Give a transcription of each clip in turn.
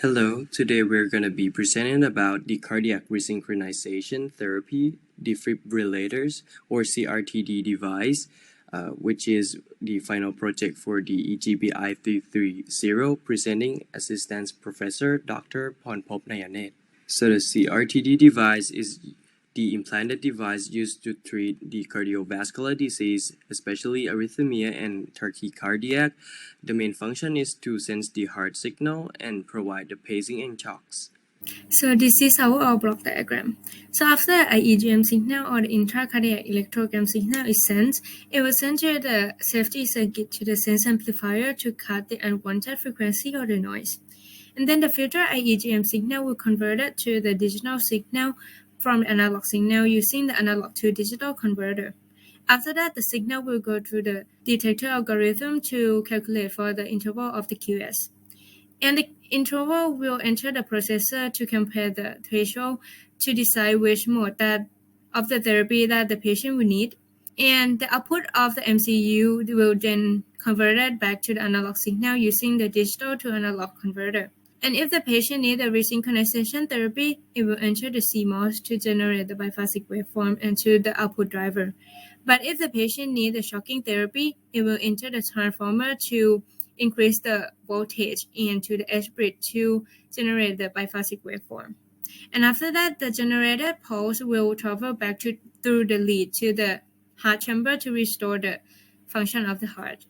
Hello, today we're going to be presenting about the cardiac resynchronization therapy defibrillators or CRT-D device, which is the final project for the EGBI 330 presenting Assistant Professor Dr. Phornphop Naiyanetr. So the CRT-D device is the implanted device used to treat the cardiovascular disease, especially arrhythmia and tachycardia. The main function is to sense the heart signal and provide the pacing and shocks. So this is our block diagram. So after IEGM signal or the intracardiac electrogram signal is sent, it will send to the safety circuit to the sense amplifier to cut the unwanted frequency or the noise. And then the filter IEGM signal will convert it to the digital signal from the analog signal using the analog to digital converter. After that, the signal will go through the detector algorithm to calculate for the interval of the QS. And the interval will enter the processor to compare the threshold to decide which mode of the therapy that the patient will need. And the output of the MCU will then convert it back to the analog signal using the digital to analog converter. And if the patient needs a resynchronization therapy, it will enter the CMOS to generate the biphasic waveform into the output driver. But if the patient needs a shocking therapy, it will enter the transformer to increase the voltage and to the edge bridge to generate the biphasic waveform. And after that, the generated pulse will travel back through the lead to the heart chamber to restore the function of the heart.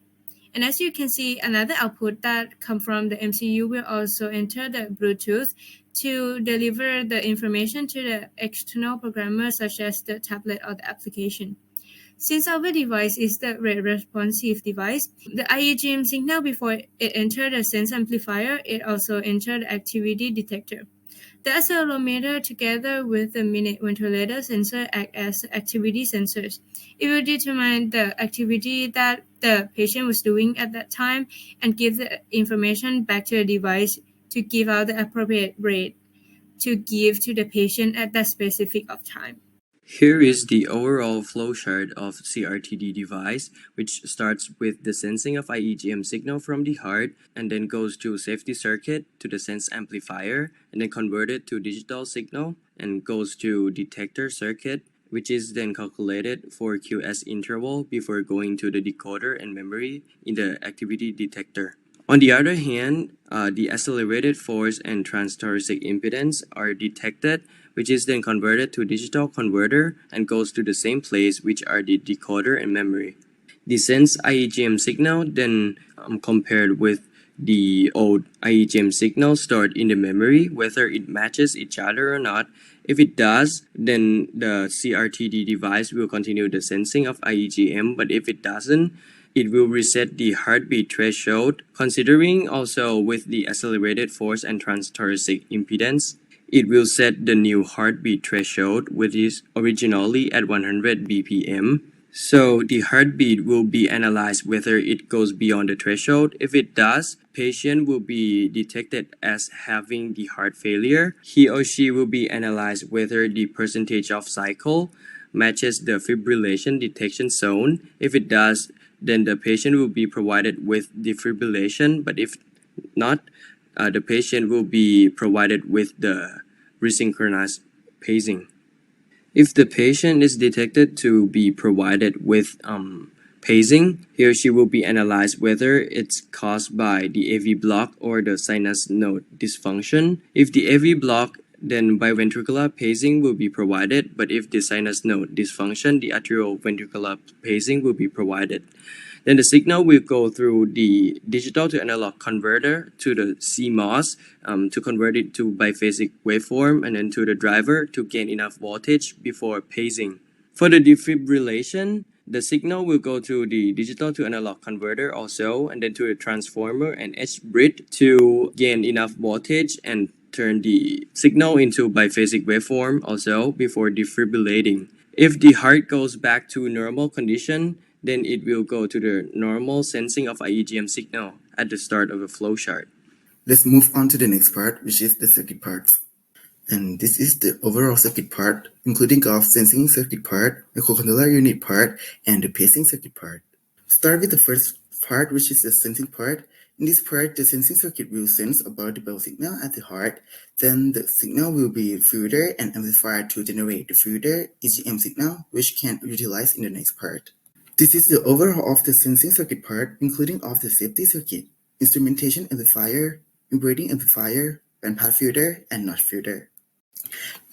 And as you can see, another output that comes from the MCU will also enter the Bluetooth to deliver the information to the external programmer such as the tablet or the application. Since our device is the rate responsive device, the IEGM signal before it enters the sense amplifier, it also enters the activity detector. The accelerometer together with the minute ventilator sensor act as activity sensors. It will determine the activity that the patient was doing at that time and give the information back to the device to give out the appropriate rate to give to the patient at that specific of time. Here is the overall flowchart of CRT-D device, which starts with the sensing of IEGM signal from the heart and then goes to safety circuit to the sense amplifier and then converted to digital signal and goes to detector circuit, which is then calculated for QS interval before going to the decoder and memory in the activity detector. On the other hand, the accelerated force and transthoracic impedance are detected, which is then converted to digital converter and goes to the same place, which are the decoder and memory. The sense IEGM signal then compared with the old IEGM signal stored in the memory, whether it matches each other or not. If it does, then the CRT-D device will continue the sensing of IEGM, but if it doesn't, it will reset the heartbeat threshold, considering also with the accelerated force and transthoracic impedance. It will set the new heartbeat threshold, which is originally at 100 BPM. So the heartbeat will be analyzed whether it goes beyond the threshold. If it does, patient will be detected as having the heart failure. He or she will be analyzed whether the percentage of cycle matches the fibrillation detection zone. If it does, then the patient will be provided with defibrillation, but if not, the patient will be provided with the resynchronized pacing. If the patient is detected to be provided with pacing, he or she will be analyzed whether it's caused by the AV block or the sinus node dysfunction. If the AV block, then biventricular pacing will be provided, but if the sinus node dysfunction, the atrioventricular pacing will be provided. Then the signal will go through the digital to analog converter to the CMOS to convert it to biphasic waveform and then to the driver to gain enough voltage before pacing. For the defibrillation, the signal will go to the digital to analog converter also and then to the transformer and edge bridge to gain enough voltage and turn the signal into biphasic waveform also before defibrillating. If the heart goes back to normal condition, then it will go to the normal sensing of IEGM signal at the start of a flowchart. Let's move on to the next part, which is the circuit parts. And this is the overall circuit part, including of sensing circuit part, microcontroller unit part, and the pacing circuit part. Start with the first part, which is the sensing part. In this part, the sensing circuit will sense about the bell signal at the heart. Then the signal will be filtered and amplified to generate the filtered EGM signal, which can be utilized in the next part. This is the overall of the sensing circuit part, including of the safety circuit, instrumentation amplifier, inverting amplifier, bandpass filter, and notch filter.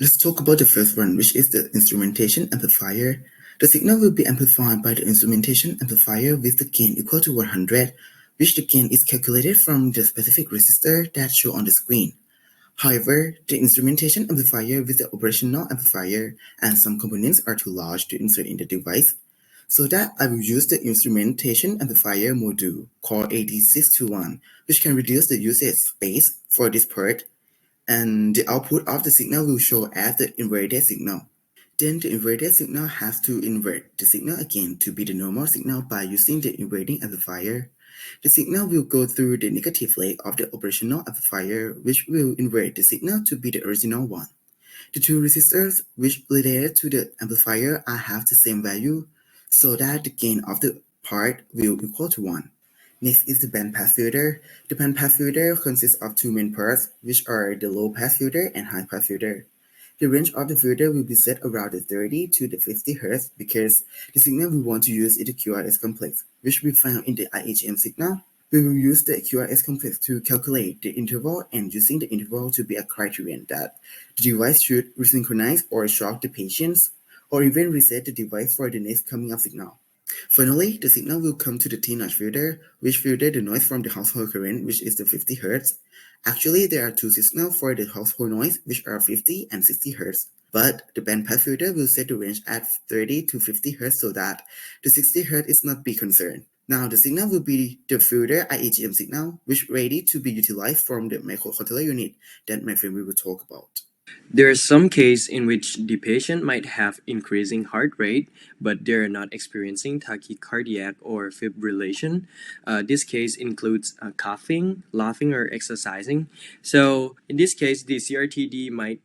Let's talk about the first one, which is the instrumentation amplifier. The signal will be amplified by the instrumentation amplifier with the gain equal to 100, which the gain is calculated from the specific resistor that's shown on the screen. However, the instrumentation amplifier with the operational amplifier and some components are too large to insert in the device. So that I will use the instrumentation amplifier module called AD621, which can reduce the usage space for this part, and the output of the signal will show as the inverted signal. Then the inverted signal has to invert the signal again to be the normal signal by using the inverting amplifier. The signal will go through the negative leg of the operational amplifier, which will invert the signal to be the original one. The two resistors which related to the amplifier have the same value, so that the gain of the part will equal to 1. Next is the bandpass filter. The bandpass filter consists of two main parts, which are the low-pass filter and high-pass filter. The range of the filter will be set around the 30 to the 50 Hz because the signal we want to use is the QRS complex, which we found in the IHM signal. We will use the QRS complex to calculate the interval and using the interval to be a criterion that the device should resynchronize or shock the patients or even reset the device for the next coming up signal. Finally, the signal will come to the T-notch filter, which filters the noise from the household current, which is the 50 Hz. Actually, there are two signals for the household noise, which are 50 and 60 Hz. But the bandpass filter will set the range at 30 to 50 Hz so that the 60 Hz is not be concerned. Now, the signal will be the filter IHM signal, which is ready to be utilized from the microcontroller unit that my friend will talk about. There are some cases in which the patient might have increasing heart rate, but they're not experiencing tachycardiac or fibrillation. This case includes coughing, laughing, or exercising. So in this case, the CRT-D might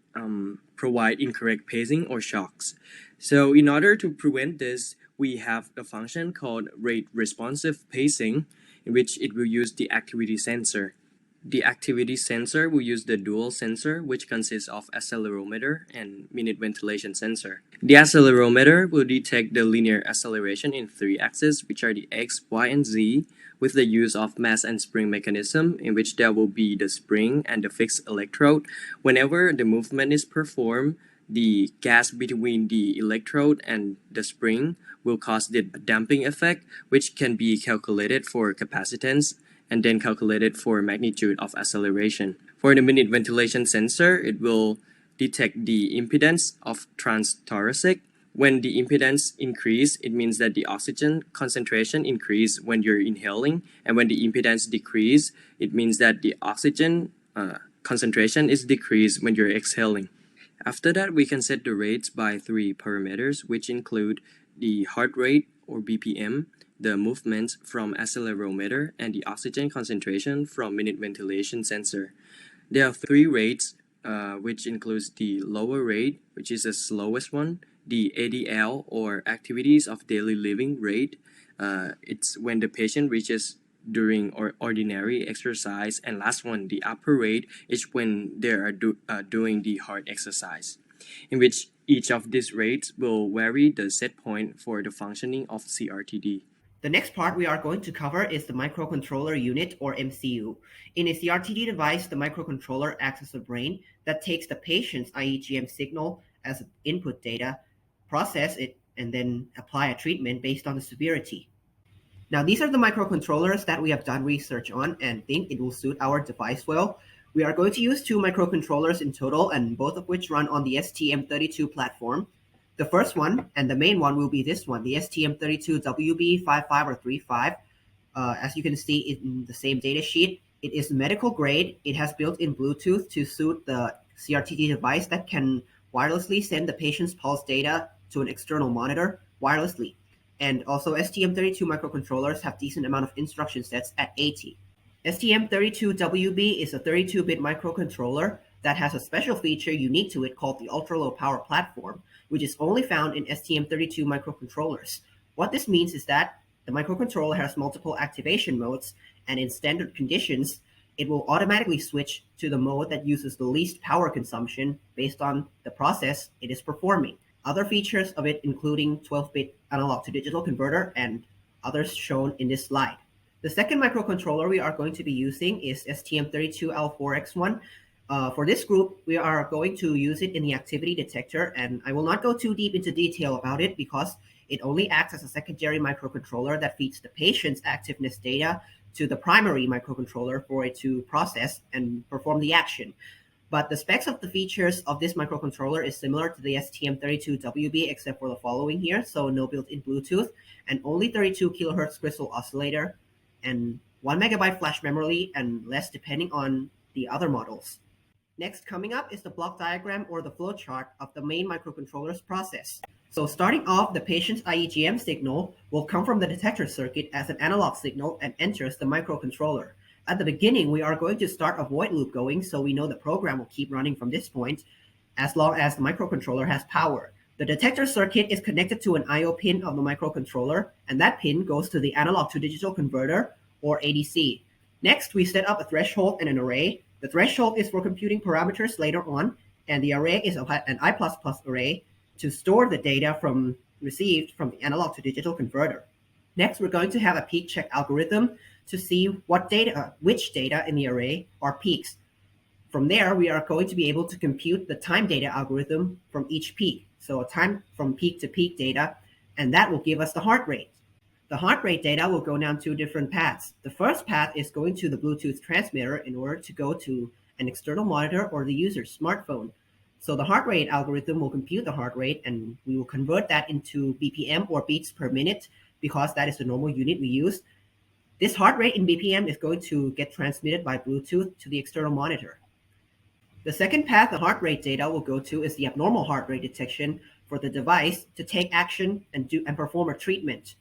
provide incorrect pacing or shocks. So in order to prevent this, we have a function called rate responsive pacing, in which it will use the activity sensor. The activity sensor will use the dual sensor, which consists of accelerometer and minute ventilation sensor. The accelerometer will detect the linear acceleration in three axes, which are the X, Y, and Z, with the use of mass and spring mechanism, in which there will be the spring and the fixed electrode. Whenever the movement is performed, the gas between the electrode and the spring will cause the damping effect, which can be calculated for capacitance and then calculated for magnitude of acceleration. For the minute ventilation sensor, it will detect the impedance of transthoracic. When the impedance increase, it means that the oxygen concentration increase when you're inhaling, and when the impedance decrease, it means that the oxygen concentration is decreased when you're exhaling. After that, we can set the rates by three parameters, which include the heart rate or BPM, the movements from accelerometer, and the oxygen concentration from minute ventilation sensor. There are three rates, which includes the lower rate, which is the slowest one, the ADL or activities of daily living rate. It's when the patient reaches during ordinary exercise, and last one, the upper rate, is when they are doing the hard exercise, in which each of these rates will vary the set point for the functioning of CRT-D. The next part we are going to cover is the microcontroller unit, or MCU. In a CRT-D device, the microcontroller acts as a brain that takes the patient's IEGM signal as input data, process it, and then apply a treatment based on the severity. Now, these are the microcontrollers that we have done research on and think it will suit our device well. We are going to use two microcontrollers in total, and both of which run on the STM32 platform. The first one, and the main one, will be this one, the STM32WB55 or 35. As you can see in the same data sheet, it is medical grade. It has built-in Bluetooth to suit the CRT-D device that can wirelessly send the patient's pulse data to an external monitor wirelessly. And also, STM32 microcontrollers have decent amount of instruction sets at 80. STM32WB is a 32-bit microcontroller that has a special feature unique to it called the ultra-low power platform, which is only found in STM32 microcontrollers. What this means is that the microcontroller has multiple activation modes, and in standard conditions, it will automatically switch to the mode that uses the least power consumption based on the process it is performing. Other features of it including 12-bit analog to digital converter and others shown in this slide. The second microcontroller we are going to be using is STM32L4X1. For this group, we are going to use it in the activity detector, and I will not go too deep into detail about it because it only acts as a secondary microcontroller that feeds the patient's activeness data to the primary microcontroller for it to process and perform the action. But the specs of the features of this microcontroller is similar to the STM32WB except for the following here. So no built-in Bluetooth and only 32 kilohertz crystal oscillator and 1 megabyte flash memory and less depending on the other models. Next coming up is the block diagram or the flow chart of the main microcontroller's process. So starting off, the patient's IEGM signal will come from the detector circuit as an analog signal and enters the microcontroller. At the beginning, we are going to start a void loop going so we know the program will keep running from this point as long as the microcontroller has power. The detector circuit is connected to an I/O pin of the microcontroller, and that pin goes to the analog to digital converter or ADC. Next, we set up a threshold and an array. The threshold is for computing parameters later on, and the array is an I++ array to store the data received from the analog to digital converter. Next, we're going to have a peak check algorithm to see which data in the array are peaks. From there, we are going to be able to compute the time data algorithm from each peak. So time from peak to peak data, and that will give us the heart rate. The heart rate data will go down two different paths. The first path is going to the Bluetooth transmitter in order to go to an external monitor or the user's smartphone. So the heart rate algorithm will compute the heart rate, and we will convert that into BPM or beats per minute because that is the normal unit we use. This heart rate in BPM is going to get transmitted by Bluetooth to the external monitor. The second path the heart rate data will go to is the abnormal heart rate detection for the device to take action and perform a treatment.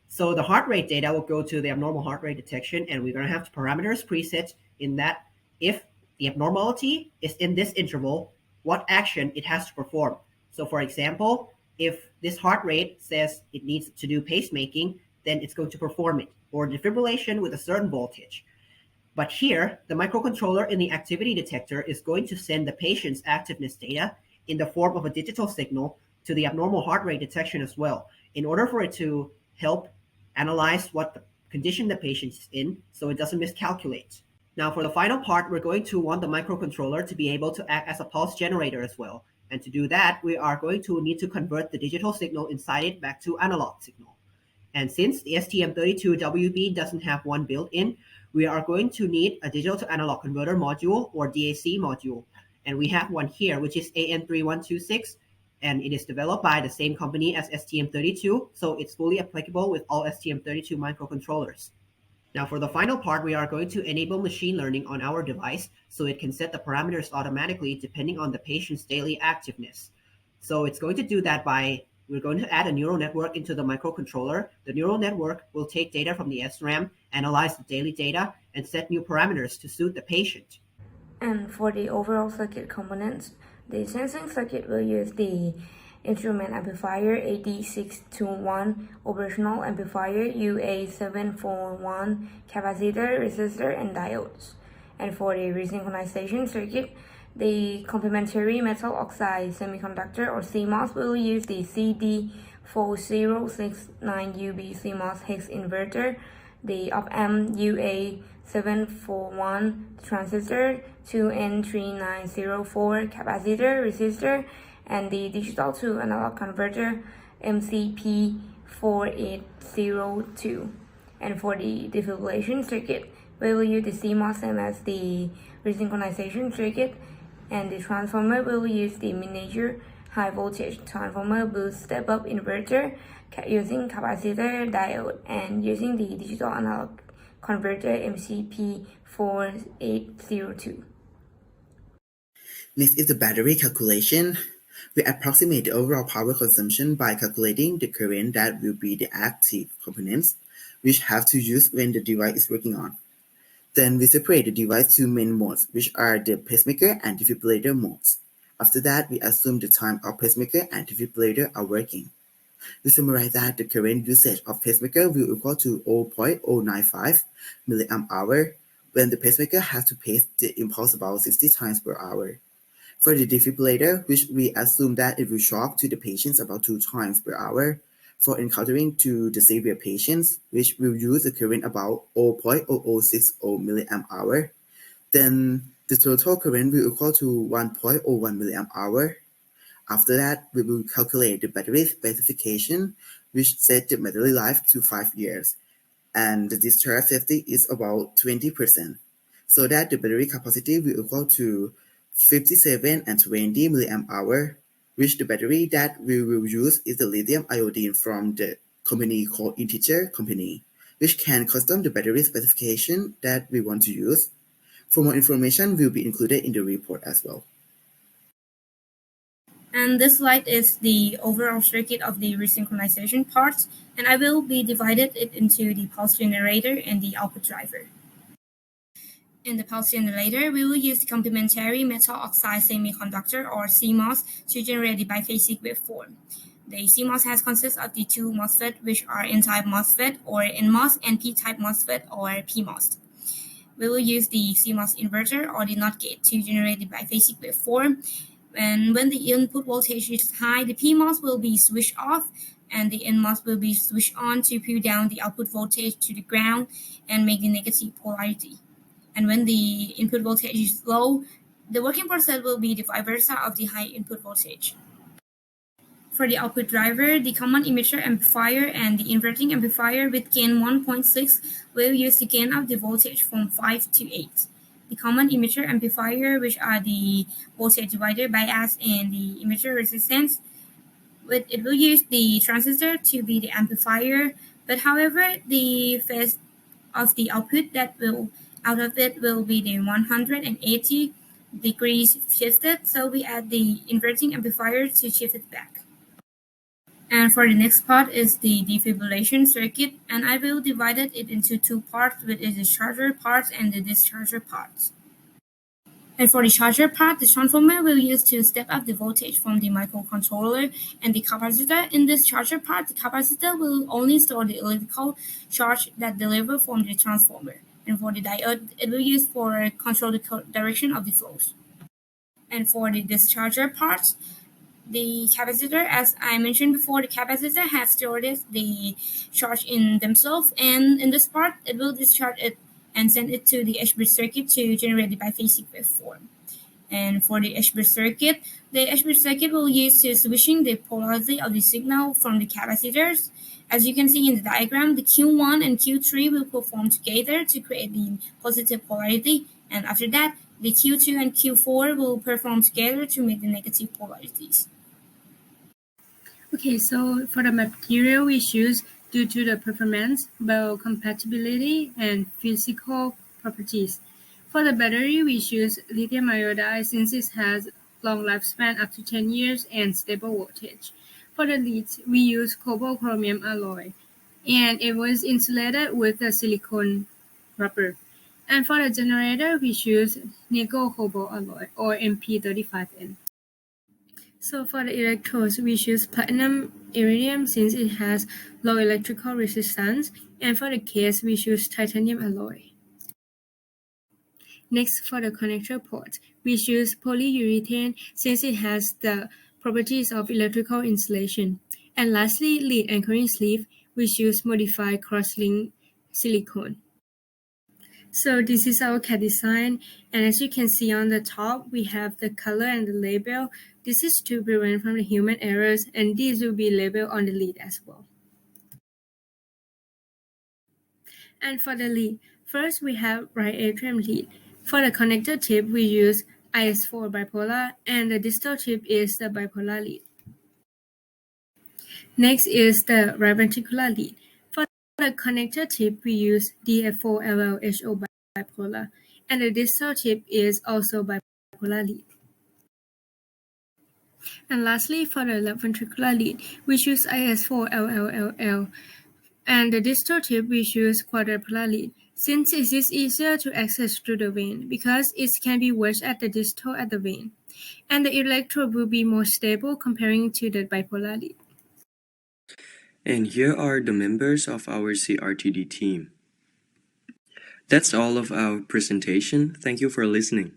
So the heart rate data will go to the abnormal heart rate detection, and we're going to have parameters preset in that if the abnormality is in this interval, what action it has to perform. So for example, if this heart rate says it needs to do pacemaking, then it's going to perform it, or defibrillation with a certain voltage. But here, the microcontroller in the activity detector is going to send the patient's activeness data in the form of a digital signal to the abnormal heart rate detection as well, in order for it to help analyze what the condition the patient is in so it doesn't miscalculate. Now for the final part, we're going to want the microcontroller to be able to act as a pulse generator as well. And to do that, we are going to need to convert the digital signal inside it back to analog signal. And since the STM32WB doesn't have one built in, we are going to need a digital to analog converter module or DAC module. And we have one here, which is AN3126, and it is developed by the same company as STM32, so it's fully applicable with all STM32 microcontrollers. Now for the final part, we are going to enable machine learning on our device so it can set the parameters automatically depending on the patient's daily activeness. So it's going to do that by, we're going to add a neural network into the microcontroller. The neural network will take data from the SRAM, analyze the daily data, and set new parameters to suit the patient. And for the overall circuit components, the sensing circuit will use the instrument amplifier AD621, operational amplifier UA741, capacitor, resistor, and diodes. And for the resynchronization circuit, the complementary metal oxide semiconductor or CMOS will use the CD4069UB CMOS hex inverter, the op-amp UA741 transistor, 2N3904 capacitor, resistor, and the digital to analog converter MCP4802. And for the defibrillation circuit, we will use the CMOS same as the resynchronization circuit, and the transformer will use the miniature high voltage transformer boost step-up inverter using capacitor diode and using the digital analog converter MCP4802. Next is the battery calculation. We approximate the overall power consumption by calculating the current that will be the active components, which have to use when the device is working on. Then we separate the device to main modes, which are the pacemaker and defibrillator modes. After that, we assume the time our pacemaker and defibrillator are working. We summarize that the current usage of pacemaker will equal to 0.095 milliamp hour when the pacemaker has to pace the impulse about 60 times per hour. For the defibrillator, which we assume that it will shock to the patients about 2 times per hour, for encountering to the severe patients, which will use a current about 0.0060 milliamp hour, then the total current will equal to 1.01 milliamp hour. After that, we will calculate the battery specification, which set the battery life to 5 years, and the discharge safety is about 20%, so that the battery capacity will equal to 57 and 20 milliamp hour, which the battery that we will use is the lithium iodine from the company called Integer Company, which can custom the battery specification that we want to use. For more information will be included in the report as well. And this slide is the overall circuit of the resynchronization parts, and I will be divided it into the pulse generator and the output driver. In the pulse generator, we will use the complementary metal oxide semiconductor or CMOS to generate the biphasic waveform. The CMOS consists of the two MOSFET, which are N-type MOSFET or NMOS and P-type MOSFET or PMOS. We will use the CMOS inverter or the NOT gate to generate the biphasic waveform. And when the input voltage is high, the PMOS will be switched off and the NMOS will be switched on to pull down the output voltage to the ground and make the negative polarity. And when the input voltage is low, the working process will be the vice versa of the high input voltage. For the output driver, the common emitter amplifier and the inverting amplifier with gain 1.6 will use the gain of the voltage from 5 to 8. The common emitter amplifier, which are the voltage divider bias and the emitter resistance, it will use the transistor to be the amplifier, but however, the phase of the output that will out of it will be the 180 degrees shifted, so we add the inverting amplifier to shift it back. And for the next part is the defibrillation circuit, and I will divide it into two parts, which is the charger part and the discharger part. And for the charger part, the transformer will use to step up the voltage from the microcontroller, and the capacitor in this charger part, the capacitor will only store the electrical charge that deliver from the transformer. And for the diode, it will use for control the direction of the flows. And for the discharger part, the capacitor, as I mentioned before, the capacitor has stored the charge in themselves, and in this part, it will discharge it and send it to the H-bridge circuit to generate the biphasic waveform. And for the H-bridge circuit, the H-bridge circuit will use to switching the polarity of the signal from the capacitors. As you can see in the diagram, the Q1 and Q3 will perform together to create the positive polarity, and after that, the Q2 and Q4 will perform together to make the negative polarities. Okay, so for the material we choose due to the performance, biocompatibility, and physical properties. For the battery, we choose lithium iodide since it has long lifespan up to 10 years and stable voltage. For the leads, we use cobalt chromium alloy, and it was insulated with a silicone rubber. And for the generator, we choose nickel cobalt alloy or MP35N. So for the electrodes, we choose platinum iridium since it has low electrical resistance, and for the case, we choose titanium alloy. Next, for the connector port, we choose polyurethane since it has the properties of electrical insulation. And lastly, lead anchoring sleeve, we choose modified cross-link silicone. So this is our CAD design, and as you can see on the top, we have the color and the label. This is to prevent from the human errors, and these will be labeled on the lead as well. And for the lead, first we have right atrium lead. For the connector tip, we use IS4 bipolar, and the distal tip is the bipolar lead. Next is the right ventricular lead. For the connector tip, we use DF4 LLHO bipolar, and the distal tip is also bipolar lead. And lastly, for the left ventricular lead, we choose IS4 LLLL, and the distal tip we choose quadripolar lead, since it is easier to access through the vein because it can be wedged at the distal at the vein, and the electrode will be more stable comparing to the bipolar lead. And here are the members of our CRT-D team. That's all of our presentation. Thank you for listening.